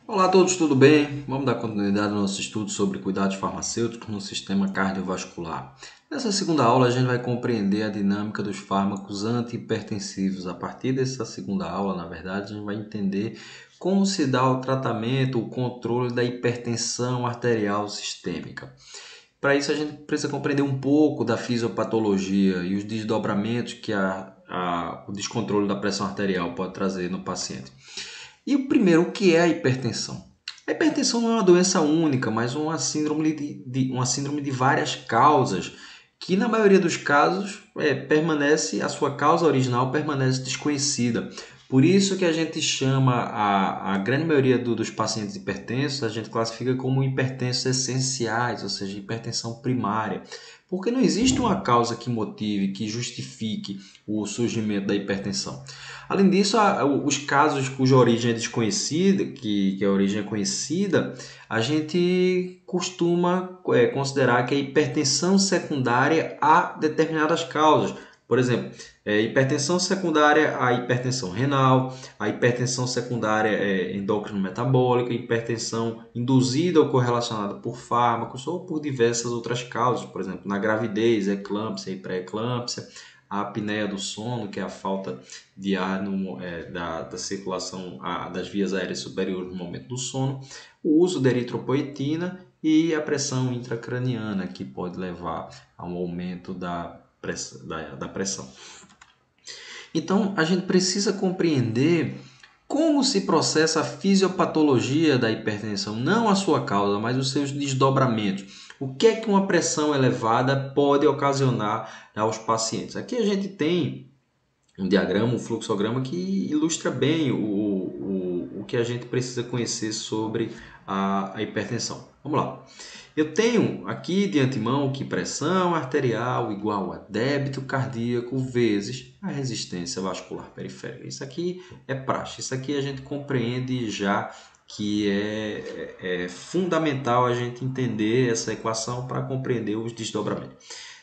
Olá a todos, tudo bem? Vamos dar continuidade ao nosso estudo sobre cuidados farmacêuticos no sistema cardiovascular. Nessa segunda aula, a gente vai compreender a dinâmica dos fármacos antihipertensivos. A partir dessa segunda aula, na verdade, a gente vai entender como se dá o tratamento, o controle da hipertensão arterial sistêmica. Para isso, a gente precisa compreender um pouco da fisiopatologia e os desdobramentos que o descontrole da pressão arterial pode trazer no paciente. E o primeiro, o que é a hipertensão? A hipertensão não é uma doença única, mas uma síndrome de várias causas, que na maioria dos casos a sua causa original permanece desconhecida. Por isso que a gente chama a grande maioria dos pacientes hipertensos, a gente classifica como hipertensos essenciais, ou seja, hipertensão primária. Porque não existe uma causa que motive, que justifique o surgimento da hipertensão. Além disso, os casos cuja origem é desconhecida, que a origem é conhecida, a gente costuma considerar que a hipertensão secundária a determinadas causas. Por exemplo, hipertensão secundária à hipertensão renal, a hipertensão secundária endócrino-metabólica, hipertensão induzida ou correlacionada por fármacos ou por diversas outras causas, por exemplo, na gravidez, eclâmpsia e pré-eclâmpsia, a apneia do sono, que é a falta de ar da circulação das vias aéreas superiores no momento do sono, o uso de eritropoetina e a pressão intracraniana, que pode levar a um aumento da pressão. Então, a gente precisa compreender como se processa a fisiopatologia da hipertensão, não a sua causa, mas os seus desdobramentos. O que é que uma pressão elevada pode ocasionar aos pacientes? Aqui a gente tem um diagrama, um fluxograma que ilustra bem o que a gente precisa conhecer sobre a hipertensão. Vamos lá. Eu tenho aqui de antemão que pressão arterial igual a débito cardíaco vezes a resistência vascular periférica. Isso aqui é praxe, isso aqui a gente compreende já que é fundamental a gente entender essa equação para compreender os desdobramentos.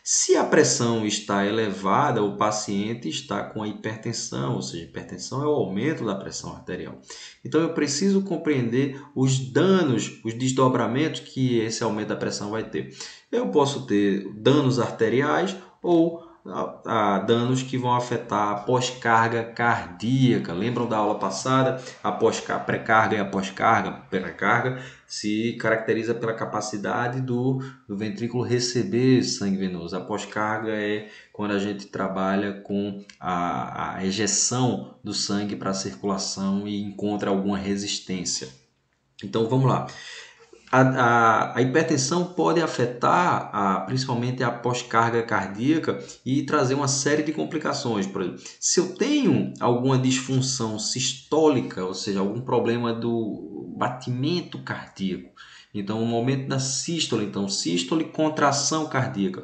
Se a pressão está elevada, o paciente está com a hipertensão, ou seja, hipertensão é o aumento da pressão arterial. Então eu preciso compreender os danos, os desdobramentos que esse aumento da pressão vai ter. Eu posso ter danos arteriais ou danos que vão afetar a pós-carga cardíaca. Lembram da aula passada? A pré-carga e a pós-carga. Pré-carga se caracteriza pela capacidade do ventrículo receber sangue venoso. A pós-carga é quando a gente trabalha com a ejeção do sangue para a circulação e encontra alguma resistência. Então vamos lá. A hipertensão pode afetar principalmente a pós-carga cardíaca e trazer uma série de complicações. Por exemplo, se eu tenho alguma disfunção sistólica, ou seja, algum problema do batimento cardíaco, então um aumento da sístole, então sístole, contração cardíaca.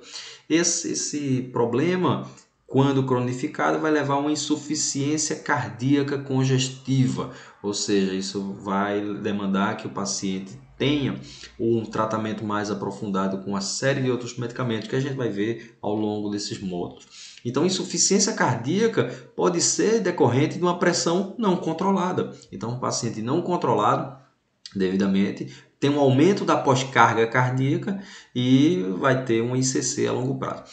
Esse problema, quando cronificado, vai levar a uma insuficiência cardíaca congestiva, ou seja, isso vai demandar que o paciente tenha um tratamento mais aprofundado com uma série de outros medicamentos que a gente vai ver ao longo desses módulos. Então, insuficiência cardíaca pode ser decorrente de uma pressão não controlada. Então, um paciente não controlado devidamente tem um aumento da pós-carga cardíaca e vai ter um ICC a longo prazo.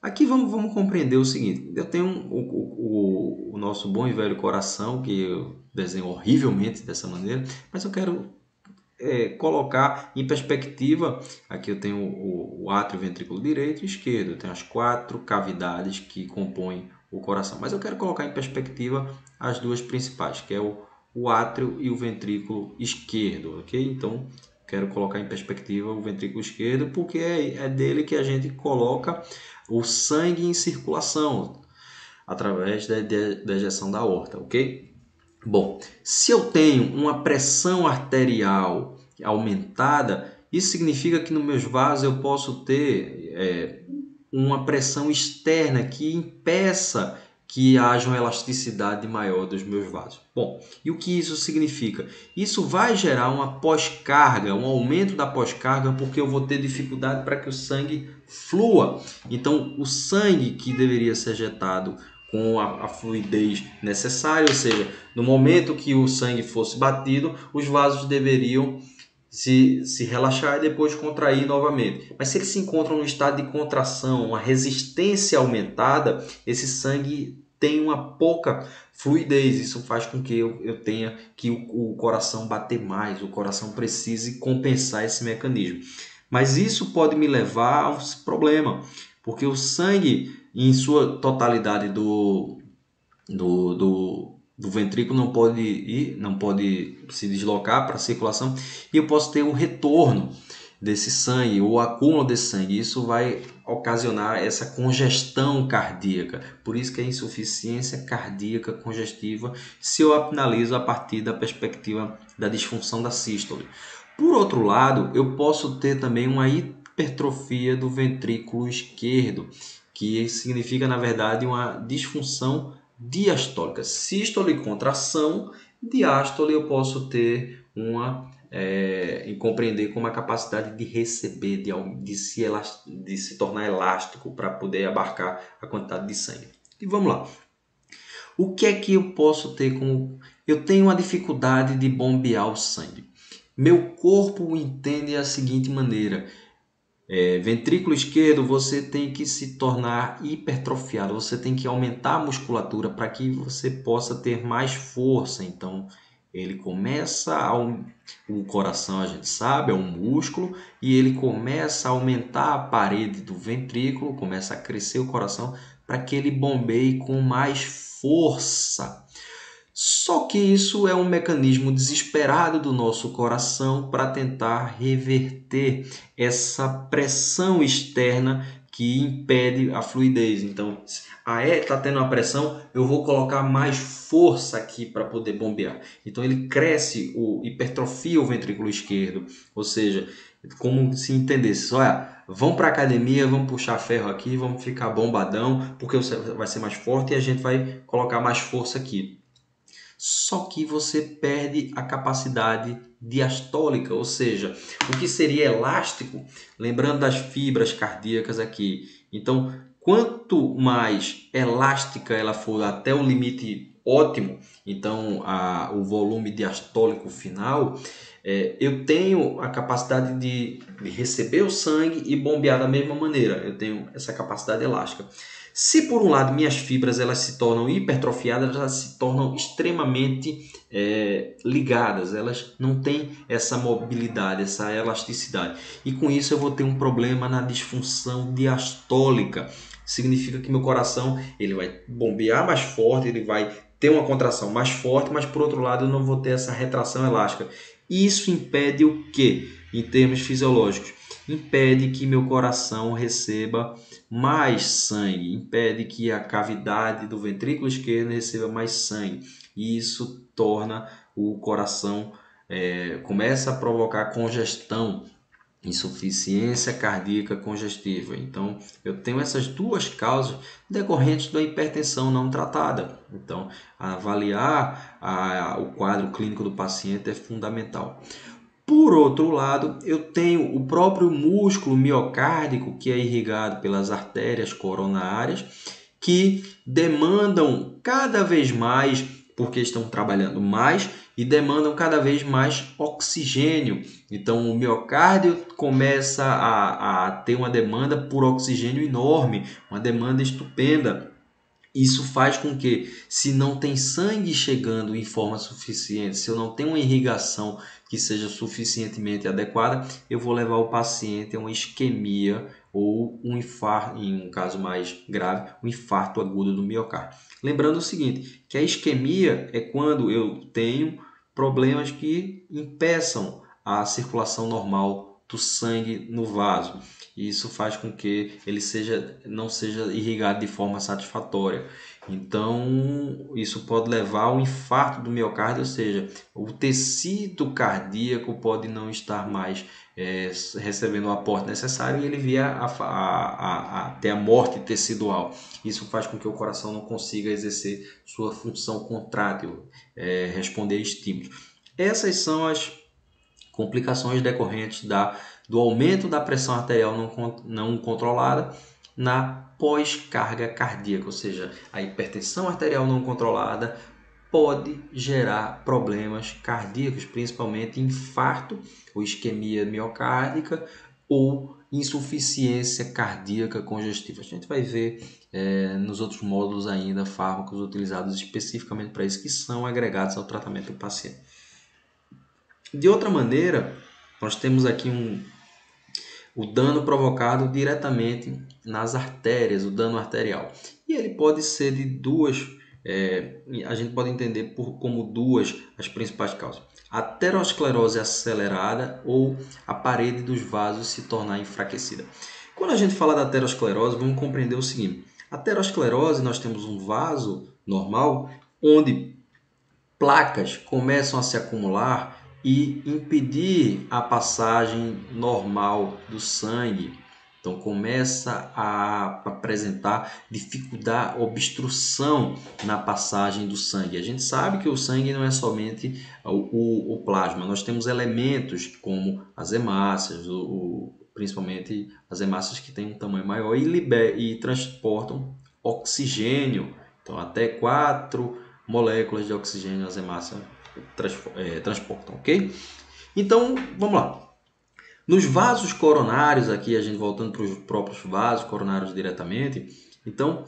Aqui vamos compreender o seguinte, eu tenho o nosso bom e velho coração, que eu desenho horrivelmente dessa maneira, mas eu quero colocar em perspectiva. Aqui eu tenho o átrio, ventrículo direito e esquerdo, eu tenho as 4 cavidades que compõem o coração, mas eu quero colocar em perspectiva as duas principais, que é o átrio e o ventrículo esquerdo, ok? Então, quero colocar em perspectiva o ventrículo esquerdo, porque é dele que a gente coloca o sangue em circulação, através da ejeção da aorta, ok? Bom, se eu tenho uma pressão arterial aumentada, isso significa que nos meus vasos eu posso ter uma pressão externa que impeça que haja uma elasticidade maior dos meus vasos. Bom, e o que isso significa? Isso vai gerar uma pós-carga, um aumento da pós-carga, porque eu vou ter dificuldade para que o sangue flua. Então, o sangue que deveria ser ejetado com a fluidez necessária, ou seja, no momento que o sangue fosse batido, os vasos deveriam se relaxar e depois contrair novamente. Mas se eles se encontram no estado de contração, uma resistência aumentada, esse sangue tem uma pouca fluidez. Isso faz com que eu tenha que o coração bater mais, o coração precise compensar esse mecanismo. Mas isso pode me levar a um problema, porque o sangue, em sua totalidade do ventrículo não pode se deslocar para a circulação e eu posso ter o retorno desse sangue, o acúmulo desse sangue. Isso vai ocasionar essa congestão cardíaca. Por isso que é insuficiência cardíaca congestiva, se eu analiso a partir da perspectiva da disfunção da sístole. Por outro lado, eu posso ter também uma hipertrofia do ventrículo esquerdo, que significa, na verdade, uma disfunção diastólica. Sístole, contração, diástole eu posso ter e compreender como a capacidade de receber, de se tornar elástico para poder abarcar a quantidade de sangue. E vamos lá. O que é que eu posso ter como... Eu tenho uma dificuldade de bombear o sangue. Meu corpo entende a seguinte maneira: ventrículo esquerdo, você tem que se tornar hipertrofiado, você tem que aumentar a musculatura para que você possa ter mais força. Então, ele começa o coração, a gente sabe, é um músculo, e ele começa a aumentar a parede do ventrículo, começa a crescer o coração para que ele bombeie com mais força. Só que isso é um mecanismo desesperado do nosso coração para tentar reverter essa pressão externa que impede a fluidez. Então, está tendo uma pressão, eu vou colocar mais força aqui para poder bombear. Então, ele cresce, hipertrofia o ventrículo esquerdo. Ou seja, como se entendesse, olha, vamos para a academia, vamos puxar ferro aqui, vamos ficar bombadão, porque você vai ser mais forte e a gente vai colocar mais força aqui. Só que você perde a capacidade diastólica, ou seja, o que seria elástico, lembrando das fibras cardíacas aqui. Então, quanto mais elástica ela for até o limite ótimo, então o volume diastólico final, eu tenho a capacidade de receber o sangue e bombear da mesma maneira. Eu tenho essa capacidade elástica. Se por um lado minhas fibras elas se tornam hipertrofiadas, elas se tornam extremamente ligadas, elas não têm essa mobilidade, essa elasticidade. E com isso eu vou ter um problema na disfunção diastólica. Significa que meu coração ele vai bombear mais forte, ele vai ter uma contração mais forte, mas por outro lado eu não vou ter essa retração elástica. Isso impede o quê? Em termos fisiológicos, impede que meu coração receba mais sangue, impede que a cavidade do ventrículo esquerdo receba mais sangue. E isso torna o coração, começa a provocar congestão, insuficiência cardíaca congestiva. Então, eu tenho essas duas causas decorrentes da hipertensão não tratada. Então, avaliar o quadro clínico do paciente é fundamental. Por outro lado, eu tenho o próprio músculo miocárdico, que é irrigado pelas artérias coronárias, que demandam cada vez mais, porque estão trabalhando mais, e demandam cada vez mais oxigênio. Então, o miocárdio começa a ter uma demanda por oxigênio enorme, uma demanda estupenda. Isso faz com que, se não tem sangue chegando em forma suficiente, se eu não tenho uma irrigação que seja suficientemente adequada, eu vou levar o paciente a uma isquemia ou um infarto, em um caso mais grave, um infarto agudo do miocárdio. Lembrando o seguinte, que a isquemia é quando eu tenho problemas que impeçam a circulação normal do sangue no vaso. E isso faz com que ele não seja irrigado de forma satisfatória. Então, isso pode levar ao infarto do miocárdio, ou seja, o tecido cardíaco pode não estar mais recebendo o aporte necessário e ele via a ter a morte tecidual. Isso faz com que o coração não consiga exercer sua função contrátil, responder a estímulos. Essas são as complicações decorrentes do aumento da pressão arterial não controlada na pós-carga cardíaca, ou seja, a hipertensão arterial não controlada pode gerar problemas cardíacos, principalmente infarto ou isquemia miocárdica ou insuficiência cardíaca congestiva. A gente vai ver nos outros módulos ainda fármacos utilizados especificamente para isso, que são agregados ao tratamento do paciente. De outra maneira, nós temos aqui o dano provocado diretamente nas artérias, o dano arterial. E ele pode ser de duas, a gente pode entender como duas as principais causas. Aterosclerose acelerada ou a parede dos vasos se tornar enfraquecida. Quando a gente fala da aterosclerose, vamos compreender o seguinte. A aterosclerose, nós temos um vaso normal onde placas começam a se acumular e impedir a passagem normal do sangue. Então começa a apresentar dificuldade, obstrução na passagem do sangue. A gente sabe que o sangue não é somente o plasma, nós temos elementos como as hemácias, principalmente as hemácias que têm um tamanho maior e transportam oxigênio. Então até 4 moléculas de oxigênio as hemácias transportam, ok? Então, vamos lá. Nos vasos coronários, aqui a gente voltando para os próprios vasos coronários diretamente, então,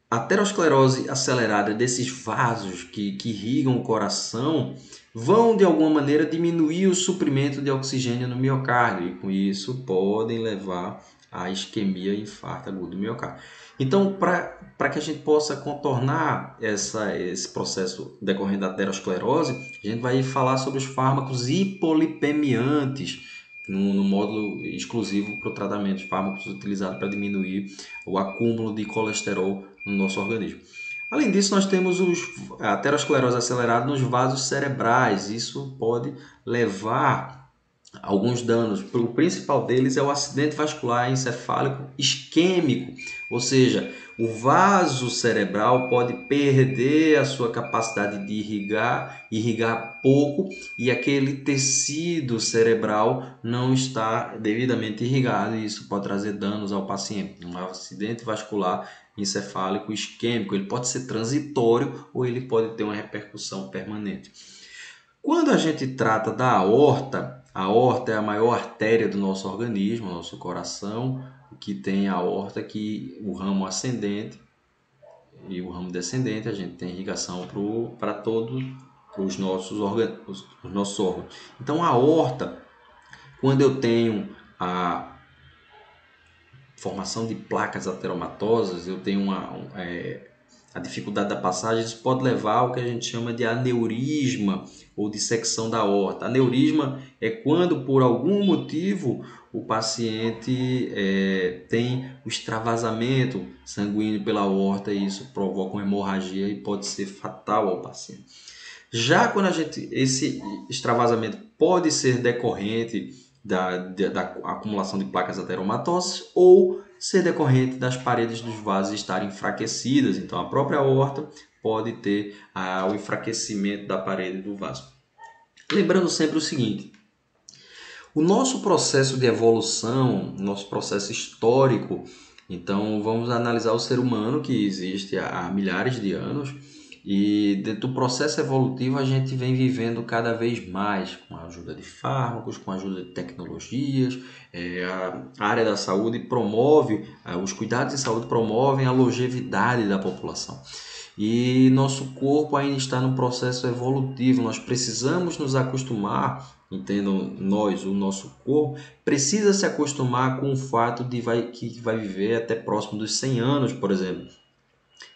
a aterosclerose acelerada desses vasos que irrigam o coração vão, de alguma maneira, diminuir o suprimento de oxigênio no miocárdio e, com isso, podem levar à isquemia e infarto agudo do miocárdio. Então, para que a gente possa contornar esse processo decorrente da aterosclerose, a gente vai falar sobre os fármacos hipolipemiantes, no módulo exclusivo para o tratamento de fármacos utilizados para diminuir o acúmulo de colesterol no nosso organismo. Além disso, nós temos a aterosclerose acelerada nos vasos cerebrais. Isso pode levar a alguns danos. O principal deles é o acidente vascular encefálico isquêmico, ou seja, o vaso cerebral pode perder a sua capacidade de irrigar pouco e aquele tecido cerebral não está devidamente irrigado e isso pode trazer danos ao paciente. Um acidente vascular encefálico isquêmico, ele pode ser transitório ou ele pode ter uma repercussão permanente. Quando a gente trata da aorta é a maior artéria do nosso organismo, nosso coração, que tem a aorta, que o ramo ascendente e o ramo descendente, a gente tem irrigação para todos os nossos órgãos. Então a aorta, quando eu tenho a formação de placas ateromatosas, eu tenho a dificuldade da passagem, isso pode levar ao que a gente chama de aneurisma ou dissecção da aorta. Aneurisma é quando, por algum motivo, o paciente tem o extravasamento sanguíneo pela aorta e isso provoca uma hemorragia e pode ser fatal ao paciente. Já quando esse extravasamento pode ser decorrente da acumulação de placas ateromatosas ou ser decorrente das paredes dos vasos estarem enfraquecidas. Então, a própria aorta pode ter o enfraquecimento da parede do vaso. Lembrando sempre o seguinte, o nosso processo de evolução, nosso processo histórico, então vamos analisar o ser humano que existe há milhares de anos e dentro do processo evolutivo a gente vem vivendo cada vez mais com a ajuda de fármacos, com a ajuda de tecnologias. A área da saúde promove, os cuidados de saúde promovem a longevidade da população. E nosso corpo ainda está no processo evolutivo, nós precisamos nos acostumar, entendam nós, o nosso corpo precisa se acostumar com o fato que vai viver até próximo dos 100 anos, por exemplo.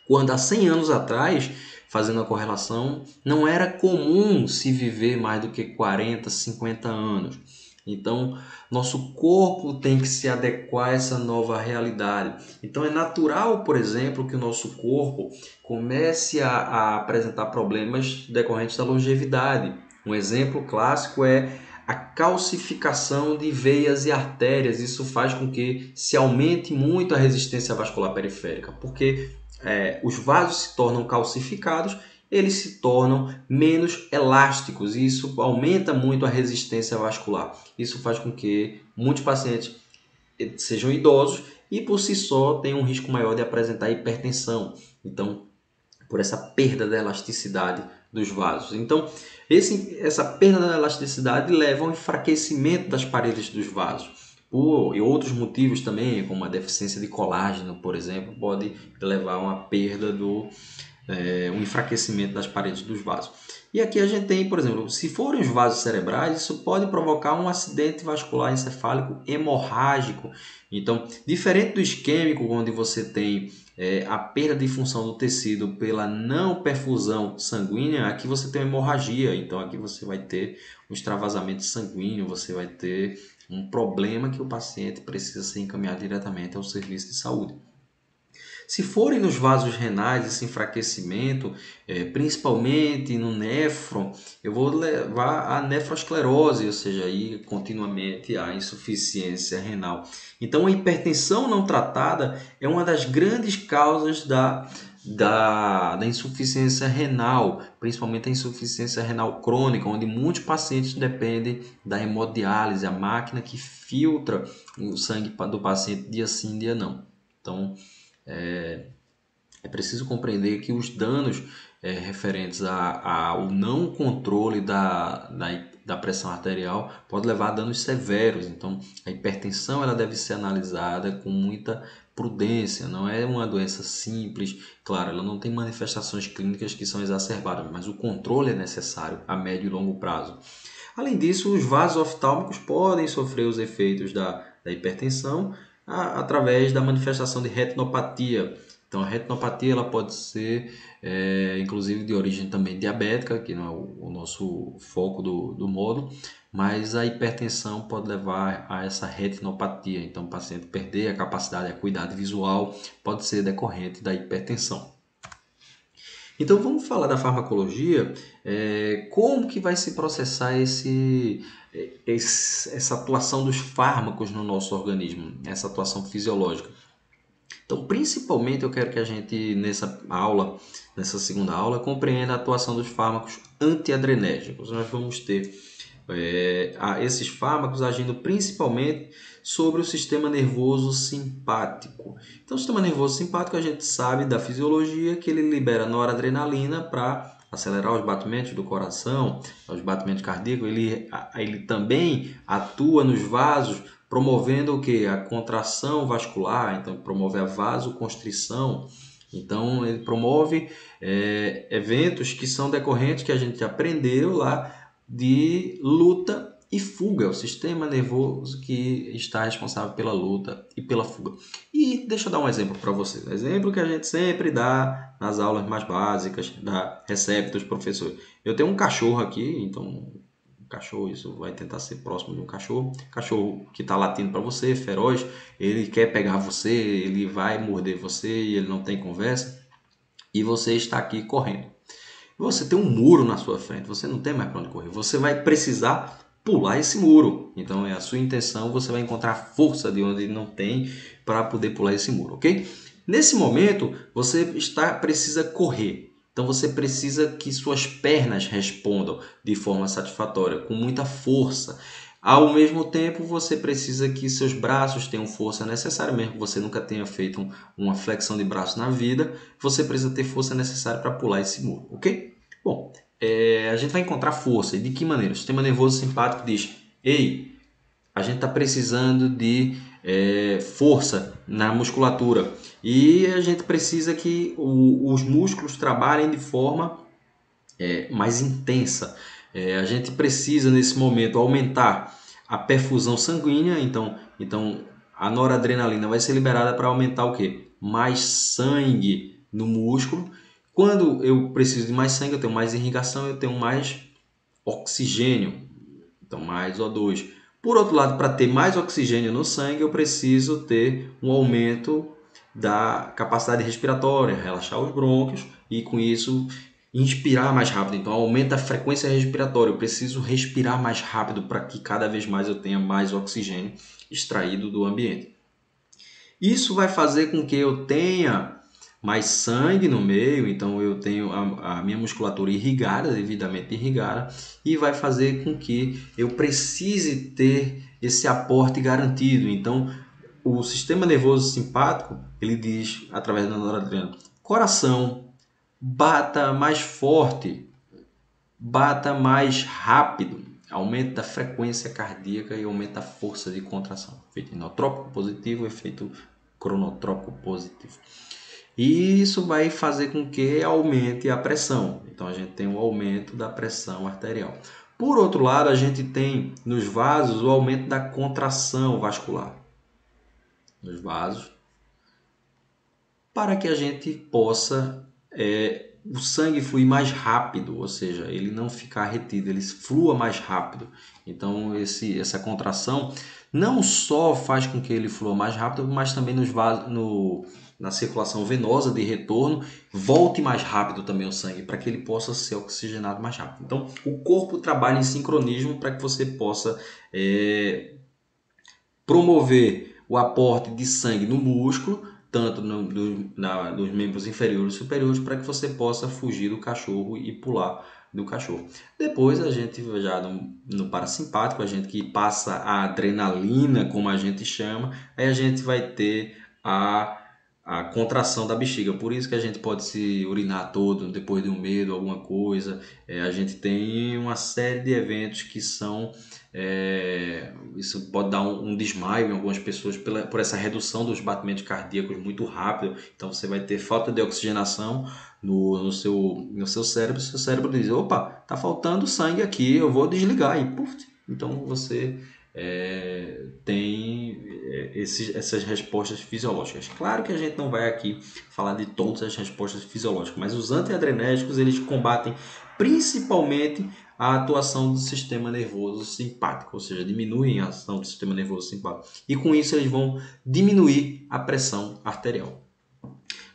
Quando há 100 anos atrás, fazendo a correlação, não era comum se viver mais do que 40, 50 anos. Então, nosso corpo tem que se adequar a essa nova realidade. Então, é natural, por exemplo, que o nosso corpo comece a apresentar problemas decorrentes da longevidade. Um exemplo clássico é a calcificação de veias e artérias. Isso faz com que se aumente muito a resistência vascular periférica, porque os vasos se tornam calcificados, eles se tornam menos elásticos e isso aumenta muito a resistência vascular. Isso faz com que muitos pacientes sejam idosos e por si só tem um risco maior de apresentar hipertensão. Então, por essa perda da elasticidade dos vasos. Então, essa perda da elasticidade leva ao enfraquecimento das paredes dos vasos. E outros motivos também, como a deficiência de colágeno, por exemplo, pode levar a uma perda um enfraquecimento das paredes dos vasos. E aqui a gente tem, por exemplo, se forem os vasos cerebrais, isso pode provocar um acidente vascular encefálico hemorrágico. Então, diferente do isquêmico, onde você tem a perda de função do tecido pela não perfusão sanguínea, aqui você tem uma hemorragia. Então, aqui você vai ter um extravasamento sanguíneo, você vai ter um problema que o paciente precisa ser encaminhado diretamente ao serviço de saúde. Se forem nos vasos renais esse enfraquecimento, principalmente no néfron, eu vou levar a nefrosclerose, ou seja, aí continuamente a insuficiência renal. Então a hipertensão não tratada é uma das grandes causas da insuficiência renal, principalmente a insuficiência renal crônica, onde muitos pacientes dependem da hemodiálise, a máquina que filtra o sangue do paciente dia sim, dia não. Então, é preciso compreender que os danos referentes ao não controle da pressão arterial pode levar a danos severos. Então, a hipertensão ela deve ser analisada com muita prudência. Não é uma doença simples. Claro, ela não tem manifestações clínicas que são exacerbadas, mas o controle é necessário a médio e longo prazo. Além disso, os vasos oftálmicos podem sofrer os efeitos da hipertensão através da manifestação de retinopatia. Então, a retinopatia ela pode ser, inclusive, de origem também diabética, que não é o nosso foco do módulo, mas a hipertensão pode levar a essa retinopatia. Então, o paciente perder a capacidade de acuidade visual pode ser decorrente da hipertensão. Então, vamos falar da farmacologia, como que vai se processar essa atuação dos fármacos no nosso organismo, essa atuação fisiológica. Então, principalmente, eu quero que a gente, nessa segunda aula, compreenda a atuação dos fármacos antiadrenérgicos. Nós vamos ter esses fármacos agindo principalmente sobre o sistema nervoso simpático. Então, o sistema nervoso simpático, a gente sabe da fisiologia que ele libera noradrenalina para acelerar os batimentos do coração, os batimentos cardíacos. Ele também atua nos vasos, promovendo o que? A contração vascular, então promove a vasoconstrição. Então, ele promove eventos que são decorrentes, que a gente aprendeu lá, de luta e fuga, o sistema nervoso que está responsável pela luta e pela fuga. E deixa eu dar um exemplo para vocês, um exemplo que a gente sempre dá nas aulas mais básicas, recebe dos professores. Eu tenho um cachorro aqui, então cachorro, isso vai tentar ser próximo de um cachorro que está latindo para você, feroz, ele quer pegar você, ele vai morder você e ele não tem conversa, e você está aqui correndo. Você tem um muro na sua frente, você não tem mais para onde correr, você vai precisar pular esse muro. Então é a sua intenção, você vai encontrar força de onde não tem para poder pular esse muro, ok? Nesse momento, você precisa correr. Então você precisa que suas pernas respondam de forma satisfatória, com muita força. Ao mesmo tempo, você precisa que seus braços tenham força necessária, mesmo que você nunca tenha feito uma flexão de braço na vida, você precisa ter força necessária para pular esse muro, ok? Bom, a gente vai encontrar força. E de que maneira? O sistema nervoso simpático diz: ei, a gente está precisando de força na musculatura e a gente precisa que os músculos trabalhem de forma mais intensa. A gente precisa nesse momento aumentar a perfusão sanguínea, então a noradrenalina vai ser liberada para aumentar o quê? Mais sangue no músculo. Quando eu preciso de mais sangue, eu tenho mais irrigação, eu tenho mais oxigênio, então mais O2. Por outro lado, para ter mais oxigênio no sangue, eu preciso ter um aumento da capacidade respiratória, relaxar os brônquios e com isso inspirar mais rápido. Então aumenta a frequência respiratória, eu preciso respirar mais rápido para que cada vez mais eu tenha mais oxigênio extraído do ambiente. Isso vai fazer com que eu tenha mais sangue no meio, então eu tenho a minha musculatura irrigada, devidamente irrigada, e vai fazer com que eu precise ter esse aporte garantido. Então, o sistema nervoso simpático, ele diz, através da noradrenalina, coração, bata mais forte, bata mais rápido, aumento da frequência cardíaca e aumento da força de contração. Efeito inotrópico positivo, efeito cronotrópico positivo. E isso vai fazer com que aumente a pressão. Então a gente tem um aumento da pressão arterial. Por outro lado, a gente tem nos vasos o aumento da contração vascular. Nos vasos, para que a gente possa o sangue fluir mais rápido, ou seja, ele não ficar retido, ele flua mais rápido. Então essa contração não só faz com que ele flua mais rápido, mas também na circulação venosa de retorno volte mais rápido também o sangue, para que ele possa ser oxigenado mais rápido. Então o corpo trabalha em sincronismo para que você possa promover o aporte de sangue no músculo, tanto nos membros inferiores e superiores, para que você possa fugir do cachorro e pular do cachorro. Depois a gente já no parasimpático, a gente que passa a adrenalina, como a gente chama, aí a gente vai ter a contração da bexiga. Por isso que a gente pode se urinar todo depois de um medo, alguma coisa. A gente tem uma série de eventos que são... isso pode dar um desmaio em algumas pessoas por essa redução dos batimentos cardíacos muito rápido. Então você vai ter falta de oxigenação no seu cérebro. Seu cérebro diz: opa, tá faltando sangue aqui, eu vou desligar. E puf, então você tem essas respostas fisiológicas. Claro que a gente não vai aqui falar de todas as respostas fisiológicas, mas os antiadrenérgicos eles combatem principalmente a atuação do sistema nervoso simpático, ou seja, diminuem a ação do sistema nervoso simpático. E com isso eles vão diminuir a pressão arterial.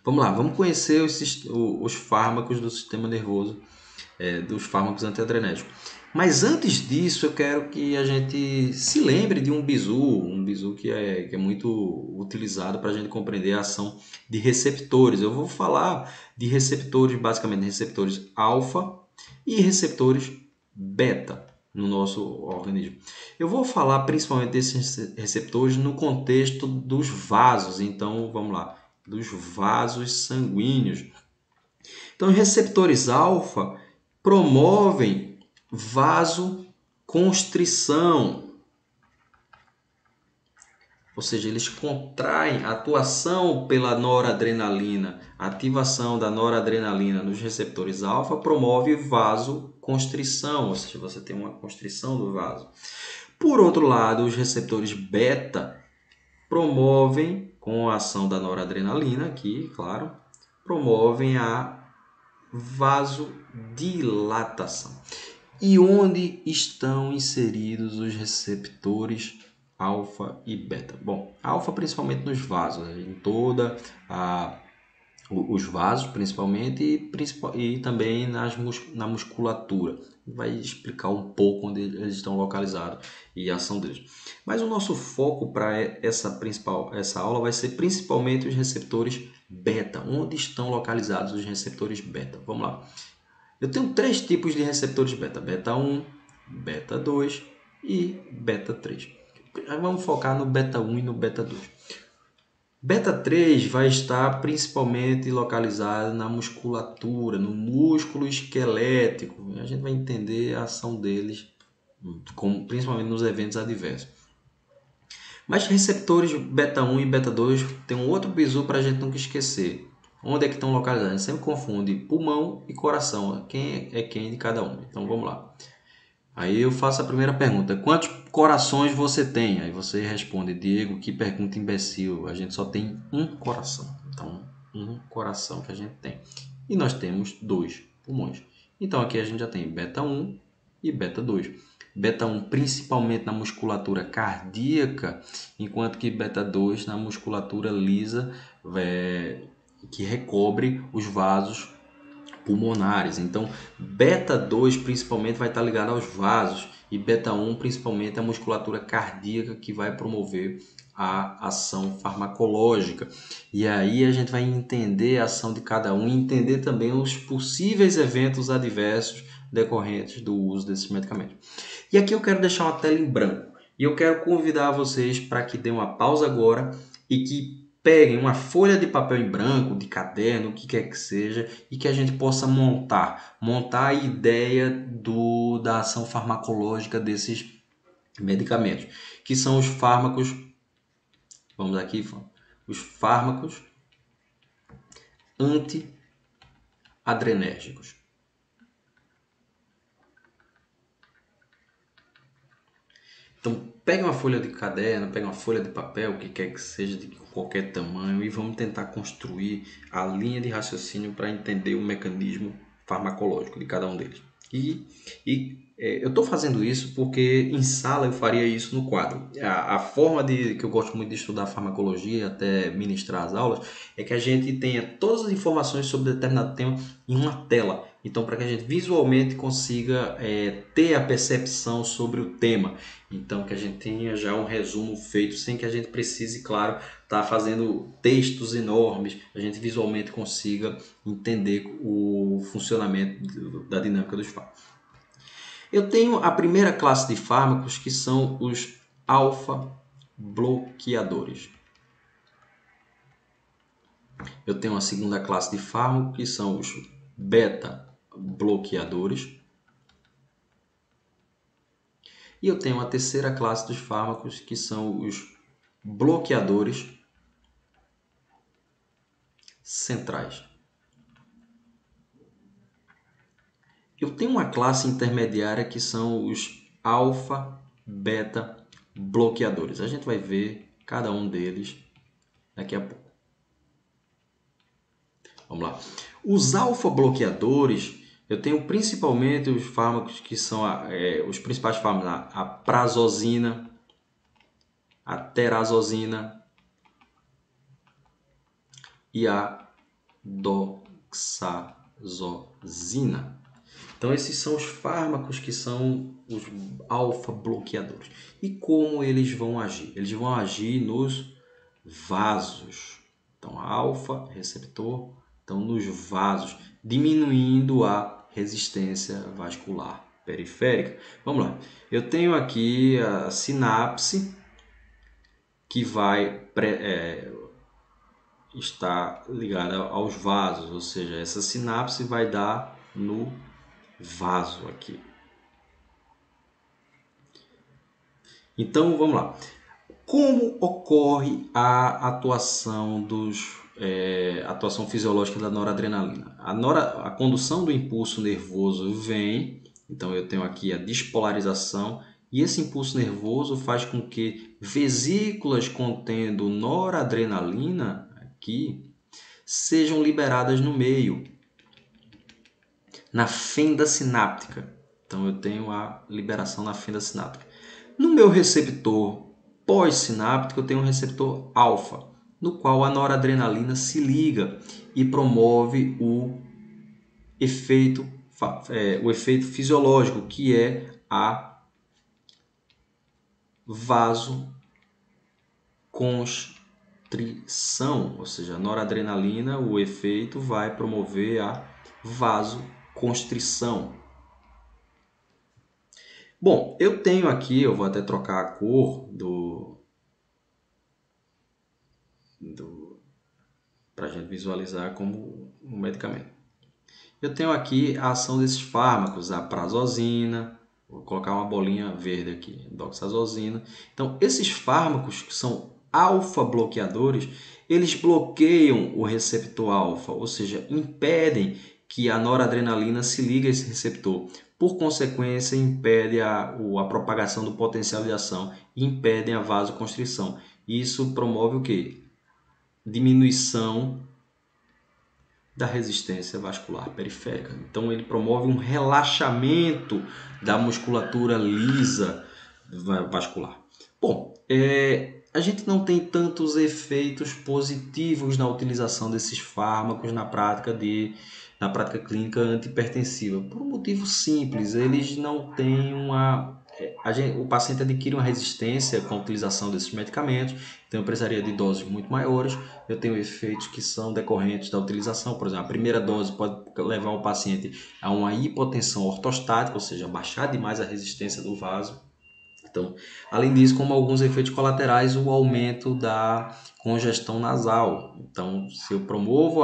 Vamos lá, vamos conhecer os fármacos do sistema nervoso, dos fármacos antiadrenérgicos. Mas antes disso, eu quero que a gente se lembre de um bizu que é muito utilizado para a gente compreender a ação de receptores. Eu vou falar de receptores, basicamente receptores alfa e receptores beta no nosso organismo. Eu vou falar principalmente desses receptores no contexto dos vasos. Então, vamos lá, dos vasos sanguíneos. Então, os receptores alfa promovem vasoconstrição, ou seja, eles contraem a atuação pela noradrenalina. A ativação da noradrenalina nos receptores alfa promove vasoconstrição, ou seja, você tem uma constrição do vaso. Por outro lado, os receptores beta promovem, com a ação da noradrenalina aqui, claro, promovem a vasodilatação. E onde estão inseridos os receptores alfa e beta? Bom, alfa principalmente nos vasos, em toda os vasos principalmente e também na musculatura. Vai explicar um pouco onde eles estão localizados e a ação deles. Mas o nosso foco para essa aula vai ser principalmente os receptores beta. Onde estão localizados os receptores beta? Vamos lá. Eu tenho 3 tipos de receptores beta: beta 1, beta 2 e beta 3. Vamos focar no beta 1 e no beta 2. Beta 3 vai estar principalmente localizado na musculatura, no músculo esquelético. A gente vai entender a ação deles, principalmente nos eventos adversos. Mas receptores beta 1 e beta 2 tem um outro bizu para a gente nunca esquecer. Onde é que estão localizados? A gente sempre confunde pulmão e coração. Quem é quem de cada um? Então vamos lá. Aí eu faço a primeira pergunta: quantos corações você tem? Aí você responde: Diego, que pergunta imbecil. A gente só tem um coração. Então, um coração que a gente tem. E nós temos 2 pulmões. Então aqui a gente já tem beta 1 e beta 2. Beta 1 principalmente na musculatura cardíaca, enquanto que beta 2 na musculatura lisa, que recobre os vasos pulmonares. Então, beta 2 principalmente vai estar ligado aos vasos e beta 1 principalmente à musculatura cardíaca, que vai promover a ação farmacológica. E aí a gente vai entender a ação de cada um e entender também os possíveis eventos adversos decorrentes do uso desses medicamentos. E aqui eu quero deixar uma tela em branco. E eu quero convidar vocês para que dêem uma pausa agora e que peguem uma folha de papel em branco, de caderno, o que quer que seja, e que a gente possa montar a ideia da ação farmacológica desses medicamentos, que são os fármacos, vamos aqui, os fármacos antiadrenérgicos. Então, pega uma folha de caderno, pega uma folha de papel, o que quer que seja, de qualquer tamanho, e vamos tentar construir a linha de raciocínio para entender o mecanismo farmacológico de cada um deles. Eu estou fazendo isso porque em sala eu faria isso no quadro. A forma que eu gosto muito de estudar farmacologia e até ministrar as aulas é que a gente tenha todas as informações sobre determinado tema em uma tela. Então, para que a gente visualmente consiga ter a percepção sobre o tema. Então, que a gente tenha já um resumo feito sem que a gente precise, claro, estar fazendo textos enormes. A gente visualmente consiga entender o funcionamento da dinâmica dos fármacos. Eu tenho a primeira classe de fármacos, que são os alfa-bloqueadores. Eu tenho a segunda classe de fármacos, que são os beta-bloqueadores. E eu tenho a terceira classe dos fármacos, que são os bloqueadores centrais. Eu tenho uma classe intermediária que são os alfa-beta bloqueadores. A gente vai ver cada um deles daqui a pouco. Vamos lá. Os alfa-bloqueadores, eu tenho principalmente os fármacos que são os principais fármacos, a prazosina, a terazosina e a doxazosina. Então, esses são os fármacos que são os alfa-bloqueadores. E como eles vão agir? Eles vão agir nos vasos. Então, alfa, receptor, então nos vasos, diminuindo a resistência vascular periférica. Vamos lá. Eu tenho aqui a sinapse que vai estar ligada aos vasos, ou seja, essa sinapse vai dar no vaso aqui. Então, vamos lá. Como ocorre a atuação atuação fisiológica da noradrenalina? A condução do impulso nervoso vem, então eu tenho aqui a despolarização, e esse impulso nervoso faz com que vesículas contendo noradrenalina aqui sejam liberadas no meio, na fenda sináptica. Então eu tenho a liberação na fenda sináptica. No meu receptor pós-sináptico, eu tenho um receptor alfa, no qual a noradrenalina se liga e promove o efeito fisiológico, que é a vasoconstrição, ou seja, a noradrenalina, o efeito vai promover a vasoconstrição. Bom, eu tenho aqui, eu vou até trocar a cor para a gente visualizar como um medicamento. Eu tenho aqui a ação desses fármacos, a prazosina, vou colocar uma bolinha verde aqui, doxazosina. Então, esses fármacos que são alfa-bloqueadores, eles bloqueiam o receptor alfa, ou seja, impedem que a noradrenalina se ligue a esse receptor. Por consequência, impede a propagação do potencial de ação e impedem a vasoconstrição. Isso promove o quê? Diminuição da resistência vascular periférica. Então, ele promove um relaxamento da musculatura lisa vascular. Bom, a gente não tem tantos efeitos positivos na utilização desses fármacos na prática clínica antihipertensiva, por um motivo simples: eles não têm o paciente adquire uma resistência com a utilização desses medicamentos, então eu precisaria de doses muito maiores. Eu tenho efeitos que são decorrentes da utilização, por exemplo, a primeira dose pode levar o paciente a uma hipotensão ortostática, ou seja, baixar demais a resistência do vaso. Então, além disso, como alguns efeitos colaterais, o aumento da congestão nasal. Então, se eu promovo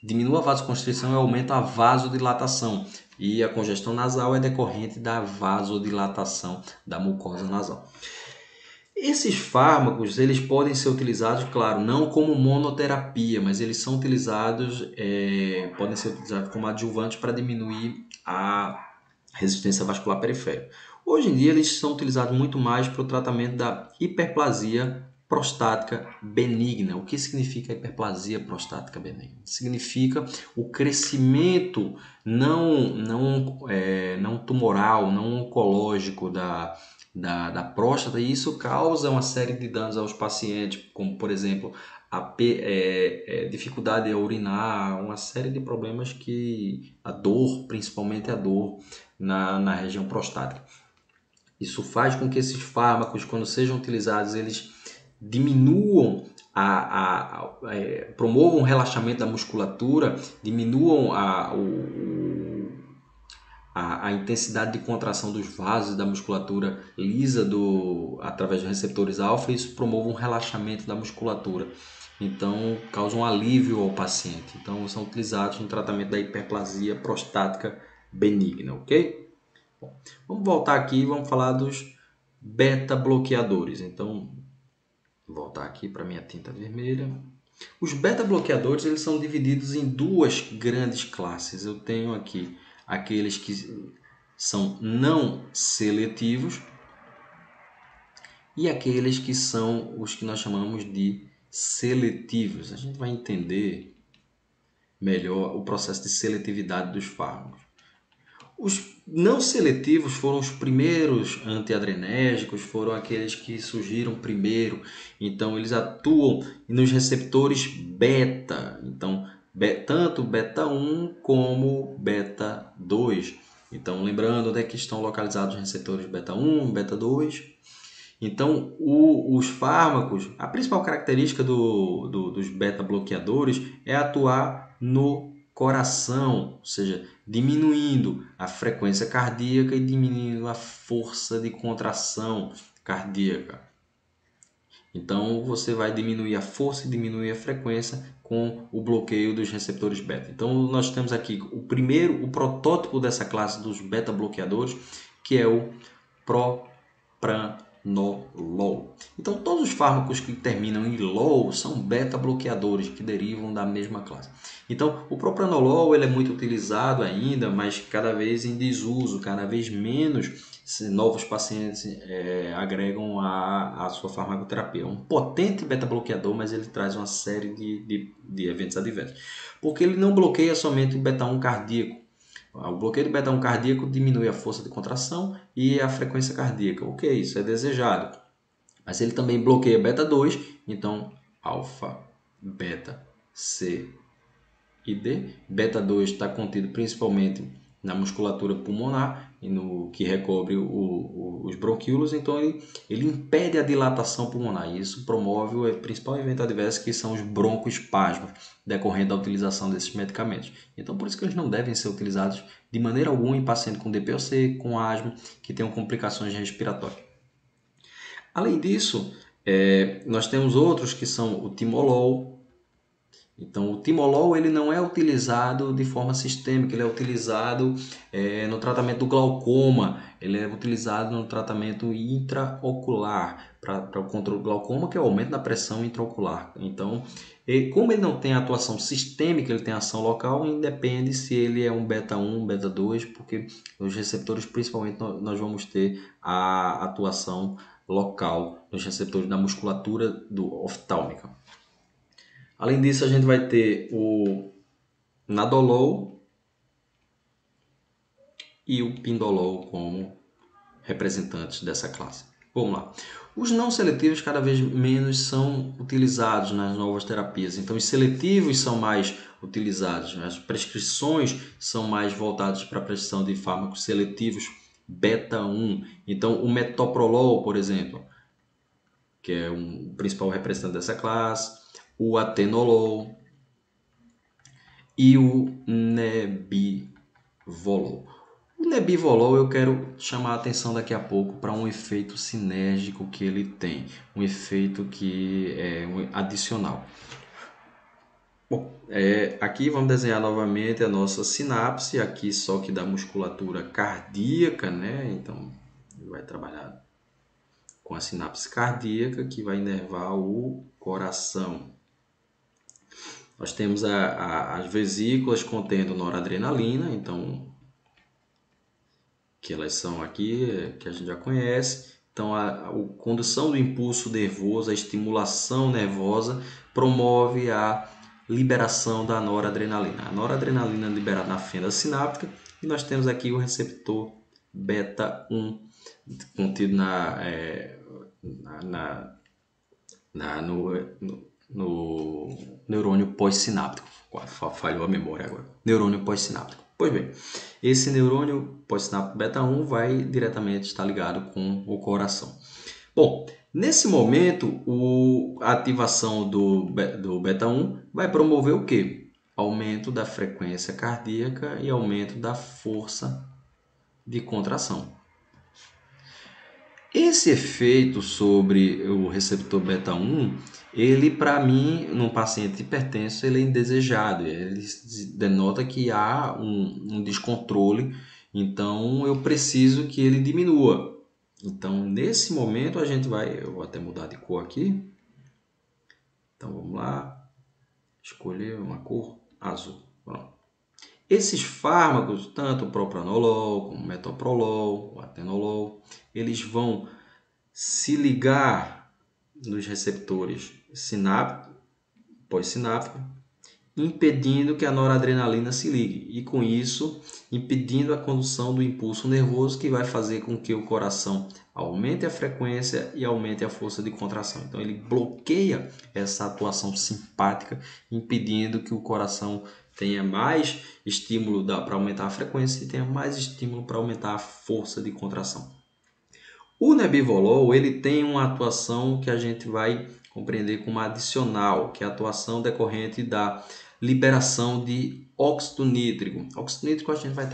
diminuo a vasoconstrição, eu aumento a vasodilatação. E a congestão nasal é decorrente da vasodilatação da mucosa nasal. Esses fármacos, eles podem ser utilizados, claro, não como monoterapia, mas eles são utilizados, podem ser utilizados como adjuvantes para diminuir a resistência vascular periférica. Hoje em dia, eles são utilizados muito mais para o tratamento da hiperplasia prostática benigna. O que significa hiperplasia prostática benigna? Significa o crescimento não tumoral, não oncológico da próstata, e isso causa uma série de danos aos pacientes, como por exemplo dificuldade a urinar, uma série de problemas que a dor, principalmente a dor na região prostática. Isso faz com que esses fármacos, quando sejam utilizados, eles diminuam promovam o relaxamento da musculatura, diminuam a intensidade de contração dos vasos da musculatura lisa através dos receptores alfa, e isso promove um relaxamento da musculatura. Então, causa um alívio ao paciente. Então, são utilizados no tratamento da hiperplasia prostática benigna, ok? Bom, vamos voltar aqui e vamos falar dos beta-bloqueadores. Então, vou voltar aqui para minha tinta vermelha. Os beta-bloqueadores, eles são divididos em duas grandes classes. Eu tenho aqui aqueles que são não seletivos e aqueles que são os que nós chamamos de seletivos. A gente vai entender melhor o processo de seletividade dos fármacos. Os não seletivos foram os primeiros antiadrenérgicos, foram aqueles que surgiram primeiro. Então, eles atuam nos receptores beta. Então, tanto beta 1 como beta 2. Então, lembrando onde é que estão localizados os receptores beta 1, beta 2. Então, os fármacos, a principal característica dos beta-bloqueadores é atuar no coração, ou seja, diminuindo a frequência cardíaca e diminuindo a força de contração cardíaca. Então, você vai diminuir a força e diminuir a frequência com o bloqueio dos receptores beta. Então, nós temos aqui o protótipo dessa classe dos beta-bloqueadores, que é o propranolol. Então, todos os fármacos que terminam em lol são beta-bloqueadores que derivam da mesma classe. Então, o propranolol ele é muito utilizado ainda, mas cada vez em desuso, cada vez menos novos pacientes agregam a sua farmacoterapia. É um potente beta-bloqueador, mas ele traz uma série de eventos adversos. Porque ele não bloqueia somente o beta-1 cardíaco. O bloqueio do beta-1 cardíaco diminui a força de contração e a frequência cardíaca. Ok, isso é desejado. Mas ele também bloqueia beta-2, então alfa, beta, C e D. Beta-2 está contido principalmente na musculatura pulmonar e no que recobre os bronquíolos, então ele impede a dilatação pulmonar e isso promove o principal evento adverso, que são os broncoespasmos decorrente da utilização desses medicamentos. Então por isso que eles não devem ser utilizados de maneira alguma em paciente com DPOC, com asma, que tenham complicações respiratórias. Além disso, nós temos outros que são o timolol. Então, o timolol ele não é utilizado de forma sistêmica, ele é utilizado no tratamento do glaucoma, ele é utilizado no tratamento intraocular, para o controle do glaucoma, que é o aumento da pressão intraocular. Então, como ele não tem atuação sistêmica, ele tem ação local, independe se ele é um beta-1, beta-2, porque os receptores, principalmente, nós vamos ter a atuação local nos receptores da musculatura oftálmica. Além disso, a gente vai ter o nadolol e o pindolol como representantes dessa classe. Vamos lá. Os não seletivos cada vez menos são utilizados nas novas terapias. Então, os seletivos são mais utilizados. As prescrições são mais voltadas para a prescrição de fármacos seletivos beta-1. Então, o metoprolol, por exemplo, que é o principal representante dessa classe, o atenolol e o nebivolol. O Nebivolol eu quero chamar a atenção daqui a pouco para um efeito sinérgico que ele tem, um efeito que é adicional. Bom, aqui vamos desenhar novamente a nossa sinapse, aqui só que da musculatura cardíaca, né? Então, ele vai trabalhar com a sinapse cardíaca que vai inervar o coração. Nós temos as vesículas contendo noradrenalina, então, que elas são aqui, que a gente já conhece. Então, a condução do impulso nervoso, a estimulação nervosa, promove a liberação da noradrenalina. A noradrenalina é liberada na fenda sináptica e nós temos aqui o receptor beta 1 contido no neurônio pós-sináptico. Falhou a memória agora. Neurônio pós-sináptico. Pois bem, esse neurônio pós-sináptico beta 1 vai diretamente estar ligado com o coração. Bom, nesse momento, a ativação do beta 1 vai promover o quê? Aumento da frequência cardíaca e aumento da força de contração. Esse efeito sobre o receptor beta 1, ele para mim, num paciente hipertenso, ele é indesejado. Ele denota que há um descontrole, então eu preciso que ele diminua. Então, nesse momento, eu vou até mudar de cor aqui. Então, vamos lá, escolher uma cor azul. Pronto. Esses fármacos, tanto o propranolol, como o metoprolol, o atenolol, eles vão se ligar nos receptores pós-sinápticos, impedindo que a noradrenalina se ligue e, com isso, impedindo a condução do impulso nervoso que vai fazer com que o coração aumente a frequência e aumente a força de contração. Então, ele bloqueia essa atuação simpática, impedindo que o coração tenha mais estímulo para aumentar a frequência e tenha mais estímulo para aumentar a força de contração. O Nebivolol ele tem uma atuação que a gente vai compreender como adicional, que é a atuação decorrente da liberação de óxido nítrico. Óxido nítrico a gente vai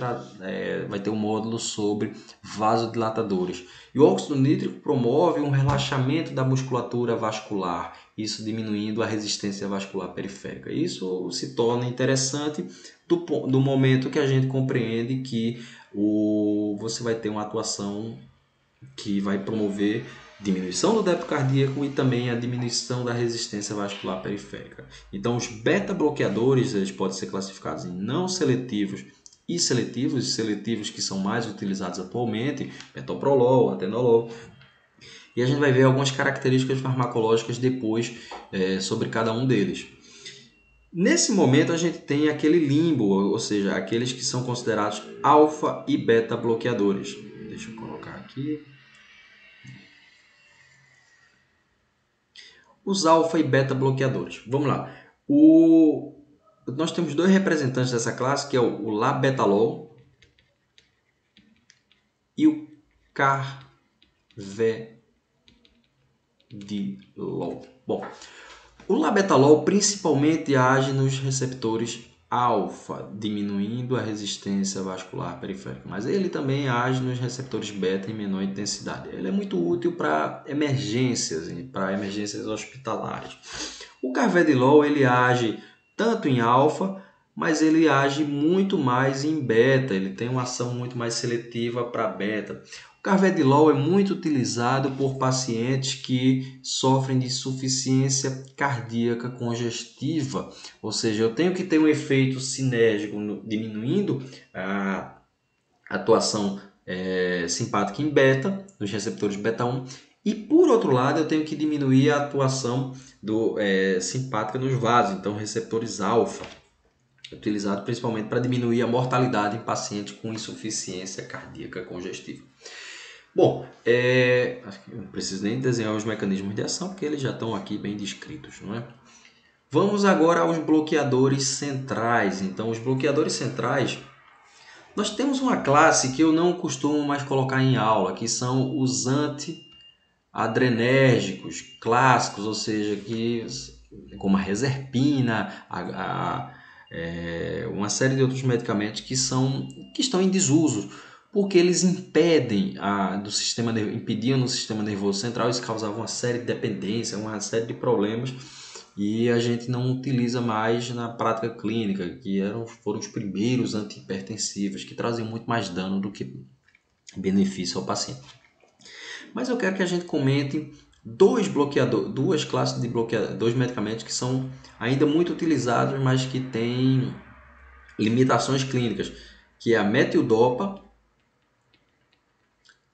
ter um módulo sobre vasodilatadores. E o óxido nítrico promove um relaxamento da musculatura vascular, isso diminuindo a resistência vascular periférica. Isso se torna interessante do momento que a gente compreende que você vai ter uma atuação que vai promover diminuição do débito cardíaco e também a diminuição da resistência vascular periférica. Então, os beta-bloqueadores eles podem ser classificados em não seletivos e seletivos que são mais utilizados atualmente, metoprolol, atenolol. E a gente vai ver algumas características farmacológicas depois sobre cada um deles. Nesse momento, a gente tem aquele limbo, ou seja, aqueles que são considerados alfa e beta bloqueadores. Deixa eu colocar aqui. Os alfa e beta bloqueadores. Vamos lá. Nós temos dois representantes dessa classe, que é o labetalol e o carvedilol. Bom, o labetalol principalmente age nos receptores alfa, diminuindo a resistência vascular periférica, mas ele também age nos receptores beta em menor intensidade. Ele é muito útil para emergências hospitalares. O carvedilol ele age tanto em alfa, mas ele age muito mais em beta, ele tem uma ação muito mais seletiva para beta. O carvedilol é muito utilizado por pacientes que sofrem de insuficiência cardíaca congestiva, ou seja, eu tenho que ter um efeito sinérgico diminuindo a atuação simpática em beta, nos receptores beta 1, e por outro lado eu tenho que diminuir a atuação simpática nos vasos, então receptores alfa, utilizado principalmente para diminuir a mortalidade em pacientes com insuficiência cardíaca congestiva. Bom, acho que não preciso nem desenhar os mecanismos de ação, porque eles já estão aqui bem descritos, não é? Vamos agora aos bloqueadores centrais. Então, os bloqueadores centrais, nós temos uma classe que eu não costumo mais colocar em aula, que são os antiadrenérgicos clássicos, ou seja, como a reserpina, uma série de outros medicamentos que estão em desuso. porque eles impedem impediam no sistema nervoso central, isso causava uma série de dependência, uma série de problemas, e a gente não utiliza mais na prática clínica, que foram os primeiros antihipertensivos, que trazem muito mais dano do que benefício ao paciente. Mas eu quero que a gente comente duas classes de bloqueador, dois medicamentos que são ainda muito utilizados, mas que têm limitações clínicas, que é a metildopa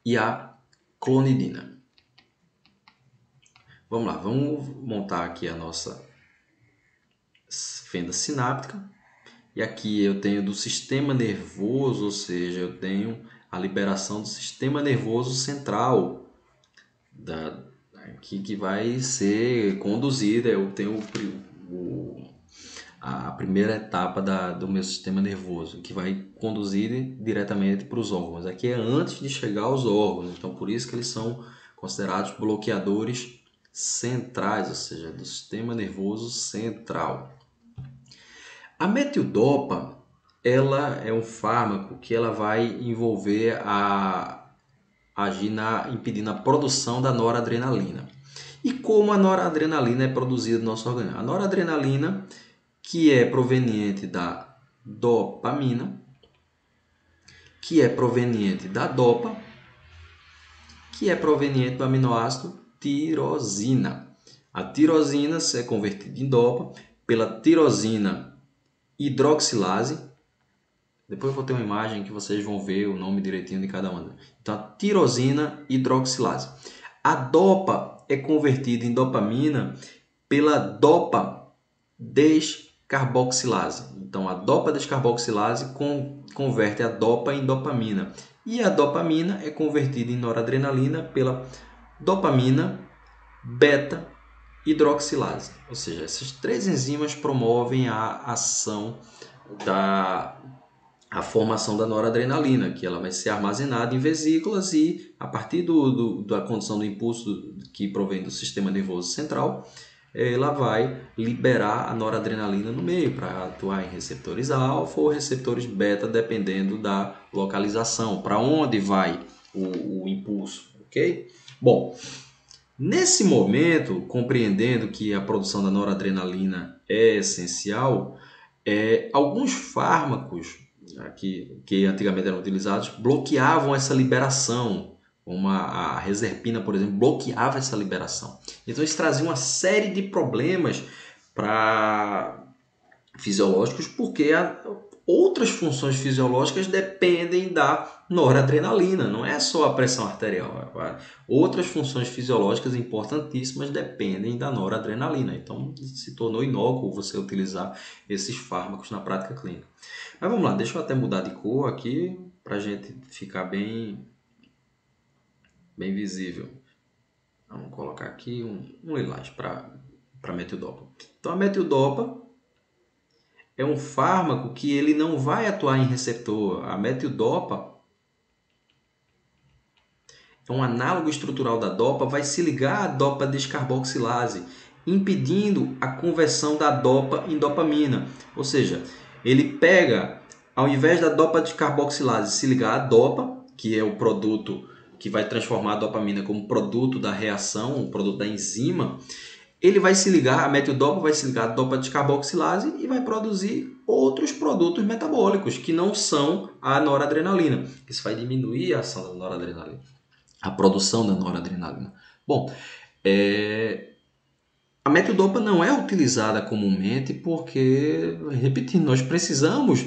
e a clonidina. Vamos lá, vamos montar aqui a nossa fenda sináptica. E aqui eu tenho do sistema nervoso, ou seja, eu tenho a liberação do sistema nervoso central, que vai ser conduzida. Eu tenho a primeira etapa do meu sistema nervoso, que vai conduzir diretamente para os órgãos. Aqui é antes de chegar aos órgãos, então por isso que eles são considerados bloqueadores centrais, ou seja, do sistema nervoso central. A metildopa, ela é um fármaco que ela vai envolver agir impedindo a produção da noradrenalina. E como a noradrenalina é produzida no nosso organismo? A noradrenalina, que é proveniente da dopamina, que é proveniente da dopa, que é proveniente do aminoácido tirosina. A tirosina é convertida em dopa pela tirosina hidroxilase. Depois eu vou ter uma imagem que vocês vão ver o nome direitinho de cada uma. Então, a tirosina hidroxilase. A dopa é convertida em dopamina pela dopa descarboxilase. Então, a dopa descarboxilase converte a dopa em dopamina. E a dopamina é convertida em noradrenalina pela dopamina beta-hidroxilase. Ou seja, essas três enzimas promovem a ação a formação da noradrenalina, que ela vai ser armazenada em vesículas e, a partir da condução do impulso que provém do sistema nervoso central, ela vai liberar a noradrenalina no meio para atuar em receptores alfa ou receptores beta, dependendo da localização, para onde vai o impulso, ok? Bom, nesse momento, compreendendo que a produção da noradrenalina é essencial, alguns fármacos que antigamente eram utilizados bloqueavam essa liberação. A reserpina, por exemplo, bloqueava essa liberação. Então isso trazia uma série de problemas fisiológicos, porque outras funções fisiológicas dependem da noradrenalina, não é só a pressão arterial. Outras funções fisiológicas importantíssimas dependem da noradrenalina. Então se tornou inócuo você utilizar esses fármacos na prática clínica. Mas vamos lá, deixa eu até mudar de cor aqui para a gente ficar bem visível. Vamos colocar aqui um lilás para metildopa. Então a metildopa é um fármaco que ele não vai atuar em receptor. A metildopa é um análogo estrutural da dopa, vai se ligar à dopa descarboxilase, impedindo a conversão da dopa em dopamina. Ou seja, ele pega, ao invés da dopa descarboxilase se ligar à dopa, que é o produto que vai transformar a dopamina como produto da reação, o produto da enzima, ele vai se ligar, a metildopa vai se ligar à dopa descarboxilase e vai produzir outros produtos metabólicos que não são a noradrenalina. Isso vai diminuir a ação da noradrenalina, a produção da noradrenalina. Bom, a metildopa não é utilizada comumente porque, repetindo, nós precisamos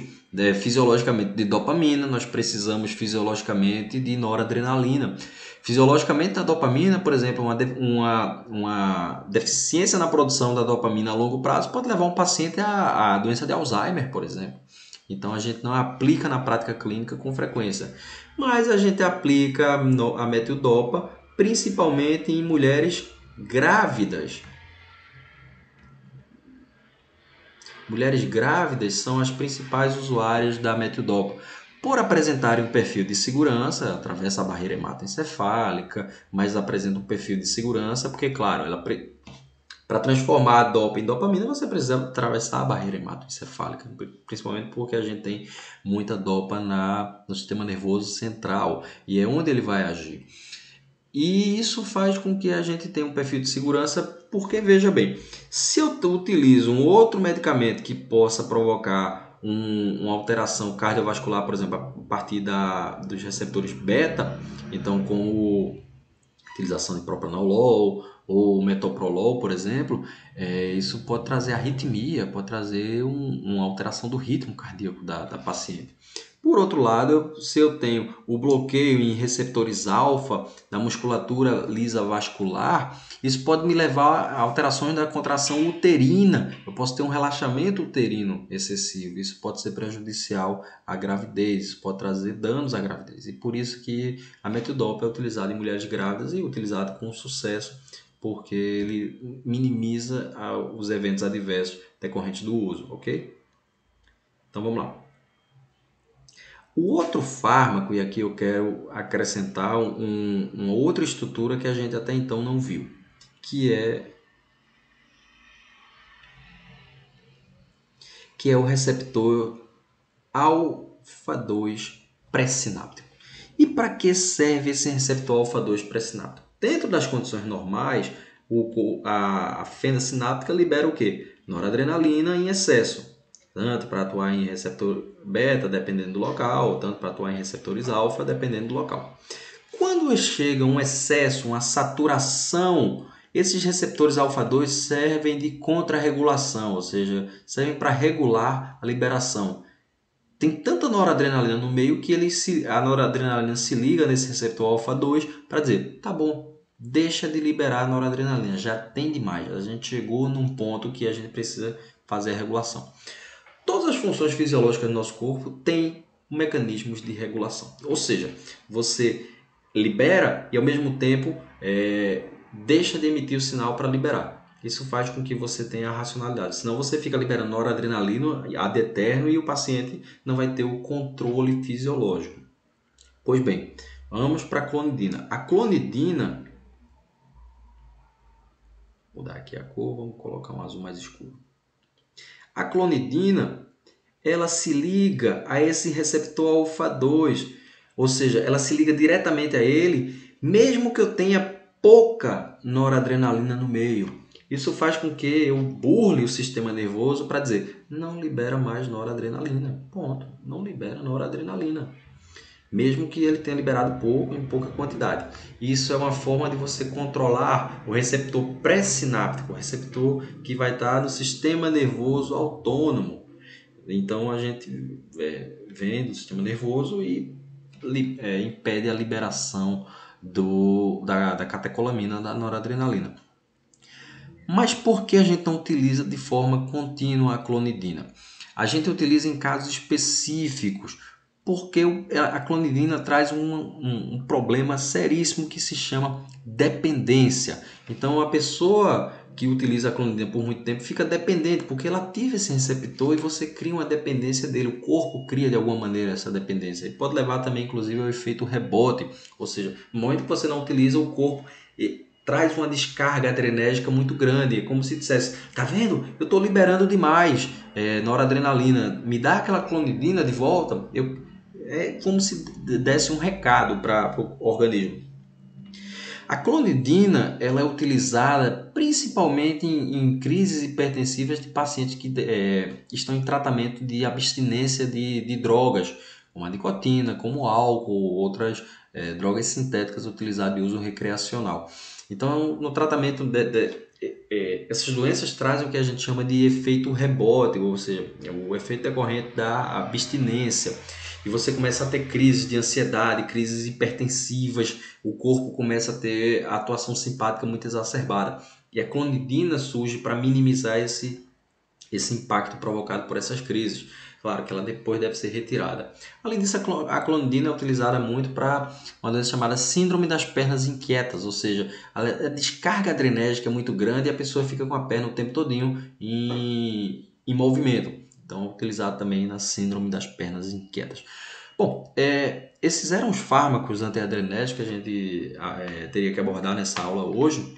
fisiologicamente de dopamina, nós precisamos fisiologicamente de noradrenalina. Fisiologicamente, a dopamina, por exemplo, uma deficiência na produção da dopamina a longo prazo pode levar um paciente à doença de Alzheimer, por exemplo. Então, a gente não aplica na prática clínica com frequência, mas a gente aplica a metildopa principalmente em mulheres grávidas. Mulheres grávidas são as principais usuárias da metildopa, por apresentarem um perfil de segurança, atravessa a barreira hematoencefálica, mas apresenta um perfil de segurança, porque, claro, Para transformar a dopa em dopamina, você precisa atravessar a barreira hematoencefálica, principalmente porque a gente tem muita dopa no sistema nervoso central e é onde ele vai agir. E isso faz com que a gente tenha um perfil de segurança, porque veja bem, se eu utilizo um outro medicamento que possa provocar uma alteração cardiovascular, por exemplo, a partir dos receptores beta, então como utilização de propranolol ou metoprolol, por exemplo, isso pode trazer arritmia, pode trazer uma alteração do ritmo cardíaco da paciente. Por outro lado, se eu tenho o bloqueio em receptores alfa da musculatura lisa vascular, isso pode me levar a alterações da contração uterina. Eu posso ter um relaxamento uterino excessivo. Isso pode ser prejudicial à gravidez, isso pode trazer danos à gravidez. E por isso que a metidopa é utilizada em mulheres grávidas e utilizada com sucesso, porque ele minimiza os eventos adversos decorrentes do uso, ok? Então vamos lá. O outro fármaco, e aqui eu quero acrescentar uma outra estrutura que a gente até então não viu, que é o receptor alfa-2 pré-sináptico. E para que serve esse receptor alfa-2 pré-sináptico? Dentro das condições normais, a fenda sináptica libera o quê? Noradrenalina em excesso, tanto para atuar em receptor beta, dependendo do local, tanto para atuar em receptores alfa, dependendo do local. Quando chega um excesso, uma saturação, esses receptores alfa-2 servem de contrarregulação, ou seja, servem para regular a liberação. Tem tanta noradrenalina no meio que a noradrenalina se liga nesse receptor alfa-2 para dizer, tá bom, deixa de liberar a noradrenalina, já tem demais, a gente chegou num ponto que a gente precisa fazer a regulação. Todas as funções fisiológicas do nosso corpo têm mecanismos de regulação, ou seja, você libera e ao mesmo tempo deixa de emitir o sinal para liberar. Isso faz com que você tenha a racionalidade. Senão você fica liberando noradrenalina ad eterno e o paciente não vai ter o controle fisiológico. Pois bem, vamos para a clonidina. A clonidina, vou mudar aqui a cor, vamos colocar um azul mais escuro. A clonidina, ela se liga a esse receptor alfa-2, ou seja, ela se liga diretamente a ele, mesmo que eu tenha pouca noradrenalina no meio. Isso faz com que eu burle o sistema nervoso para dizer, não libera mais noradrenalina. Ponto. Não libera noradrenalina. Mesmo que ele tenha liberado pouco, em pouca quantidade. Isso é uma forma de você controlar o receptor pré-sináptico, o receptor que vai estar no sistema nervoso autônomo. Então a gente vem do sistema nervoso e impede a liberação da catecolamina, da noradrenalina. Mas por que a gente não utiliza de forma contínua a clonidina? A gente utiliza em casos específicos, porque a clonidina traz um problema seríssimo que se chama dependência. Então a pessoa que utiliza a clonidina por muito tempo fica dependente, porque ela ativa esse receptor e você cria uma dependência dele. O corpo cria de alguma maneira essa dependência. E pode levar também, inclusive, ao efeito rebote. Ou seja, no momento que você não utiliza, o corpo traz uma descarga adrenérgica muito grande. É como se dissesse, tá vendo? Eu estou liberando demais noradrenalina. Me dá aquela clonidina de volta. É como se desse um recado para o organismo. A clonidina ela é utilizada principalmente em crises hipertensivas de pacientes que estão em tratamento de abstinência de drogas, como a nicotina, como o álcool, outras drogas sintéticas utilizadas de uso recreacional. Então, no tratamento essas doenças trazem o que a gente chama de efeito rebote, ou seja, o efeito decorrente da abstinência. E você começa a ter crises de ansiedade, crises hipertensivas, o corpo começa a ter a atuação simpática muito exacerbada. E a clonidina surge para minimizar esse impacto provocado por essas crises. Claro que ela depois deve ser retirada. Além disso, a clonidina é utilizada muito para uma doença chamada síndrome das pernas inquietas, ou seja, a descarga adrenérgica é muito grande e a pessoa fica com a perna o tempo todinho em movimento. Então, é utilizado também na síndrome das pernas inquietas. Bom, esses eram os fármacos antiadrenérgicos que a gente teria que abordar nessa aula hoje.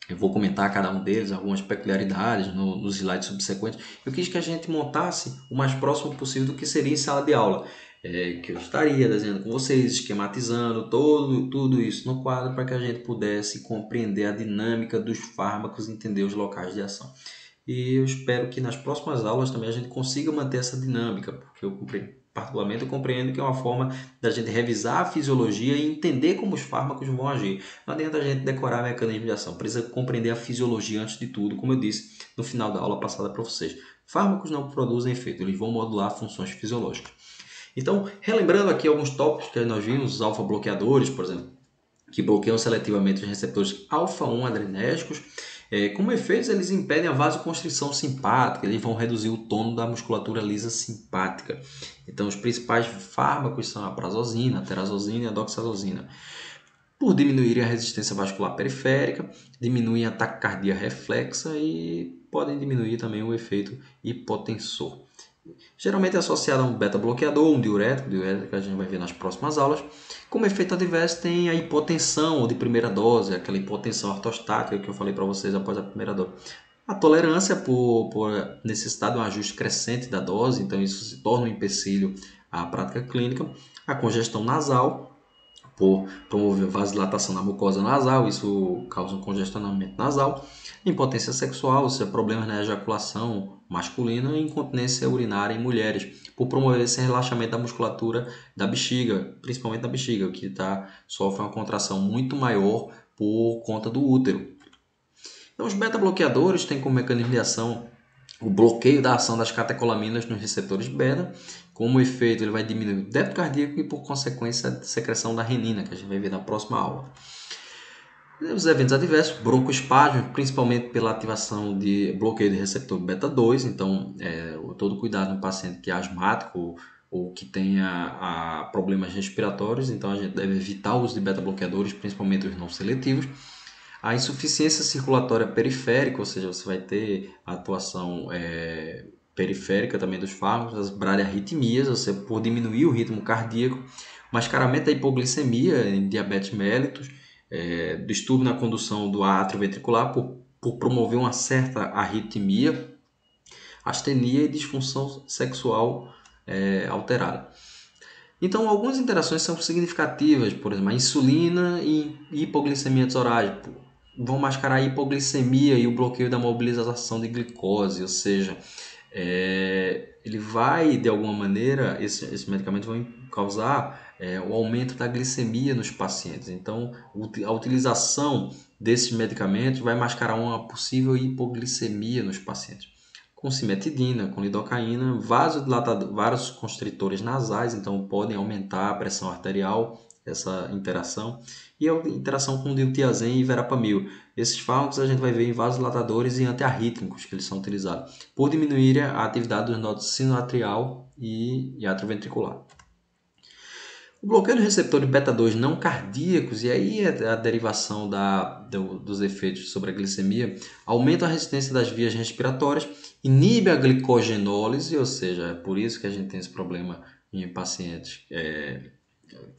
Eu vou comentar cada um deles, algumas peculiaridades nos slides subsequentes. Eu quis que a gente montasse o mais próximo possível do que seria em sala de aula. Que eu estaria desenhando com vocês, esquematizando tudo isso no quadro para que a gente pudesse compreender a dinâmica dos fármacos e entender os locais de ação. E eu espero que nas próximas aulas também a gente consiga manter essa dinâmica, porque particularmente eu compreendo que é uma forma da gente revisar a fisiologia e entender como os fármacos vão agir. Não adianta a gente decorar mecanismo de ação, precisa compreender a fisiologia antes de tudo, como eu disse no final da aula passada para vocês. Fármacos não produzem efeito, eles vão modular funções fisiológicas. Então, relembrando aqui alguns tópicos que nós vimos, os alfa-bloqueadores, por exemplo, que bloqueiam seletivamente os receptores alfa-1 adrenérgicos. Como efeitos, eles impedem a vasoconstrição simpática, eles vão reduzir o tônus da musculatura lisa simpática. Então, os principais fármacos são a prazosina, a terazosina e a doxazosina. Por diminuírem a resistência vascular periférica, diminuem a taquicardia reflexa e podem diminuir também o efeito hipotensor. Geralmente é associado a um beta-bloqueador, um diurético que a gente vai ver nas próximas aulas. Como efeito adverso tem a hipotensão de primeira dose, aquela hipotensão ortostática que eu falei para vocês após a primeira dose. A tolerância por necessidade de um ajuste crescente da dose, então isso se torna um empecilho à prática clínica. A congestão nasal, por promover vasodilatação na mucosa nasal, isso causa um congestionamento nasal. Impotência sexual, ou seja, problemas na ejaculação masculina e incontinência urinária em mulheres, por promover esse relaxamento da musculatura da bexiga, principalmente da bexiga, que sofre uma contração muito maior por conta do útero. Então, os beta-bloqueadores têm como mecanismo de ação o bloqueio da ação das catecolaminas nos receptores beta. Como efeito, ele vai diminuir o débito cardíaco e, por consequência, a secreção da renina, que a gente vai ver na próxima aula. Os eventos adversos, broncoespasmo, principalmente pela ativação de bloqueio do receptor beta-2. Então, todo cuidado no paciente que é asmático ou que tenha problemas respiratórios. Então, a gente deve evitar o uso de beta-bloqueadores, principalmente os não seletivos. A insuficiência circulatória periférica, ou seja, você vai ter a atuação periférica também dos fármacos, as bradiarritmias, ou seja, por diminuir o ritmo cardíaco, mascaramento da hipoglicemia em diabetes mellitus, distúrbio na condução do átrio ventricular por promover uma certa arritmia, astenia e disfunção sexual alterada. Então, algumas interações são significativas, por exemplo, a insulina e hipoglicemia desorais vão mascarar a hipoglicemia e o bloqueio da mobilização de glicose, ou seja, ele vai, de alguma maneira, esses medicamentos vão causar o aumento da glicemia nos pacientes. Então, a utilização desses medicamentos vai mascarar uma possível hipoglicemia nos pacientes. Com cimetidina, com lidocaína, vários constritores nasais, então podem aumentar a pressão arterial, essa interação, e a interação com diltiazem e verapamil. Esses fármacos a gente vai ver em vasodilatadores e antiarrítmicos que eles são utilizados, por diminuir a atividade dos nodos sinoatrial e atrioventricular. O bloqueio do receptor de beta-2 não cardíacos, e aí é a derivação dos efeitos sobre a glicemia, aumenta a resistência das vias respiratórias, inibe a glicogenólise, ou seja, é por isso que a gente tem esse problema em pacientes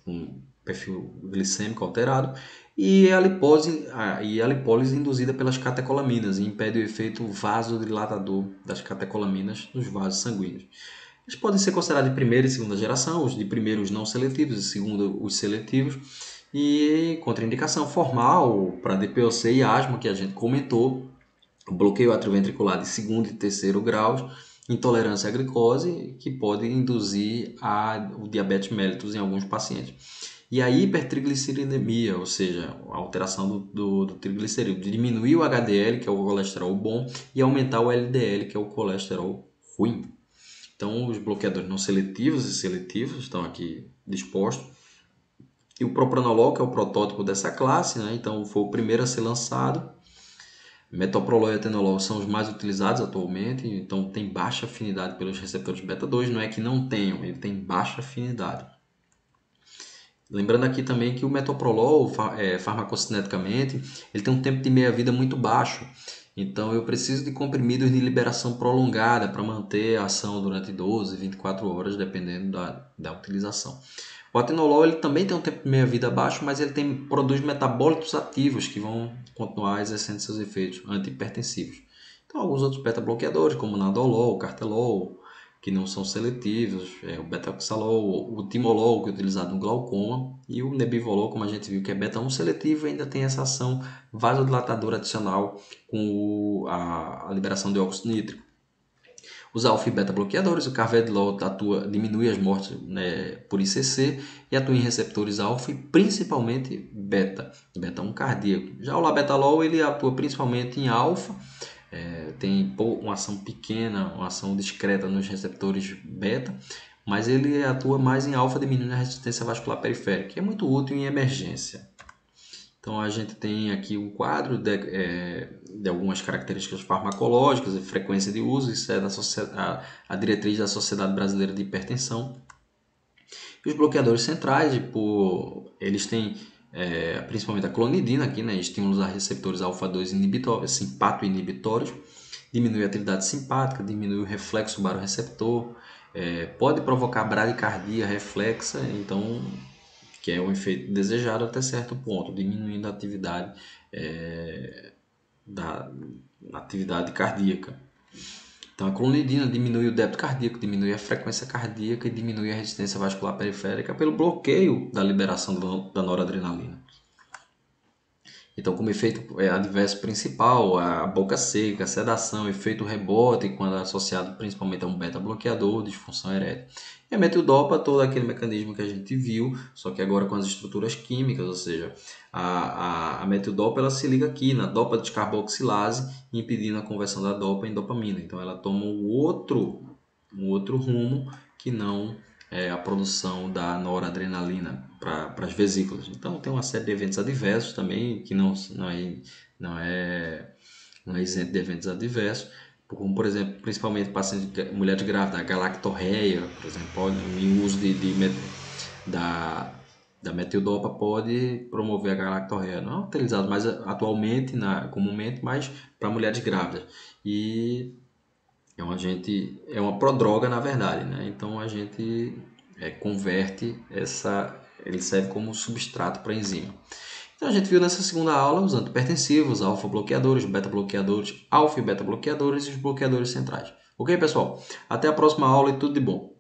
com perfil glicêmico alterado, e a lipólise induzida pelas catecolaminas, e impede o efeito vasodilatador das catecolaminas nos vasos sanguíneos. Eles podem ser considerados de primeira e segunda geração, os de primeiro os não seletivos e segundo os seletivos, e contraindicação formal para DPOC e asma, que a gente comentou, bloqueio atrioventricular de segundo e terceiro graus, intolerância à glicose, que pode induzir o diabetes mellitus em alguns pacientes. E a hipertrigliceridemia, ou seja, a alteração do triglicerídeo, diminuir o HDL, que é o colesterol bom, e aumentar o LDL, que é o colesterol ruim. Então, os bloqueadores não seletivos e seletivos estão aqui dispostos. E o propranolol, que é o protótipo dessa classe, né? Então foi o primeiro a ser lançado. Metoprolol e atenolol são os mais utilizados atualmente, então tem baixa afinidade pelos receptores beta-2, não é que não tenham, ele tem baixa afinidade. Lembrando aqui também que o metoprolol, farmacocineticamente, ele tem um tempo de meia-vida muito baixo. Então eu preciso de comprimidos de liberação prolongada para manter a ação durante 12, 24 horas, dependendo da utilização. O atenolol ele também tem um tempo de meia-vida baixo, mas ele produz metabólitos ativos que vão continuar exercendo seus efeitos antihipertensivos. Então, alguns outros beta-bloqueadores, como o nadolol, o cartelol, que não são seletivos, o beta-oxalol, o timolol, que é utilizado no glaucoma, e o nebivolol, como a gente viu, que é beta-1 seletivo, ainda tem essa ação vasodilatadora adicional com a liberação de óxido nítrico. Os alfa e beta bloqueadores, o carvedilol diminui as mortes, né, por ICC e atua em receptores alfa e principalmente beta 1 cardíaco. Já o labetalol ele atua principalmente em alfa, tem uma ação pequena, uma ação discreta nos receptores beta, mas ele atua mais em alfa, diminuindo a resistência vascular periférica, que é muito útil em emergência. Então a gente tem aqui um quadro de algumas características farmacológicas e frequência de uso, isso é a diretriz da Sociedade Brasileira de Hipertensão. E os bloqueadores centrais, eles têm principalmente a clonidina aqui, né, estímulos a receptores alfa-2 simpatoinibitórios, diminui a atividade simpática, diminui o reflexo barorreceptor, pode provocar bradicardia reflexa, então que é um efeito desejado até certo ponto, diminuindo a atividade da atividade cardíaca. Então, a clonidina diminui o débito cardíaco, diminui a frequência cardíaca e diminui a resistência vascular periférica pelo bloqueio da liberação da noradrenalina. Então, como efeito adverso principal, a boca seca, a sedação, efeito rebote, quando associado principalmente a um beta-bloqueador, disfunção erétil. E a metildopa, todo aquele mecanismo que a gente viu, só que agora com as estruturas químicas, ou seja, a metildopa ela se liga aqui na dopa descarboxilase, impedindo a conversão da dopa em dopamina. Então, ela toma um outro rumo que não a produção da noradrenalina para as vesículas. Então, tem uma série de eventos adversos também, que não é isento de eventos adversos, como, por exemplo, principalmente pacientes, mulheres grávidas, a galactorreia, por exemplo, o uso da metildopa pode promover a galactorreia. Não é utilizado mais atualmente, comumente, mas para mulheres grávidas. E é uma prodroga, na verdade, né? Então a gente converte ele serve como substrato para a enzima. Então a gente viu nessa segunda aula os antihipertensivos, alfa-bloqueadores, beta-bloqueadores, alfa e beta-bloqueadores e os bloqueadores centrais. Ok, pessoal? Até a próxima aula e tudo de bom!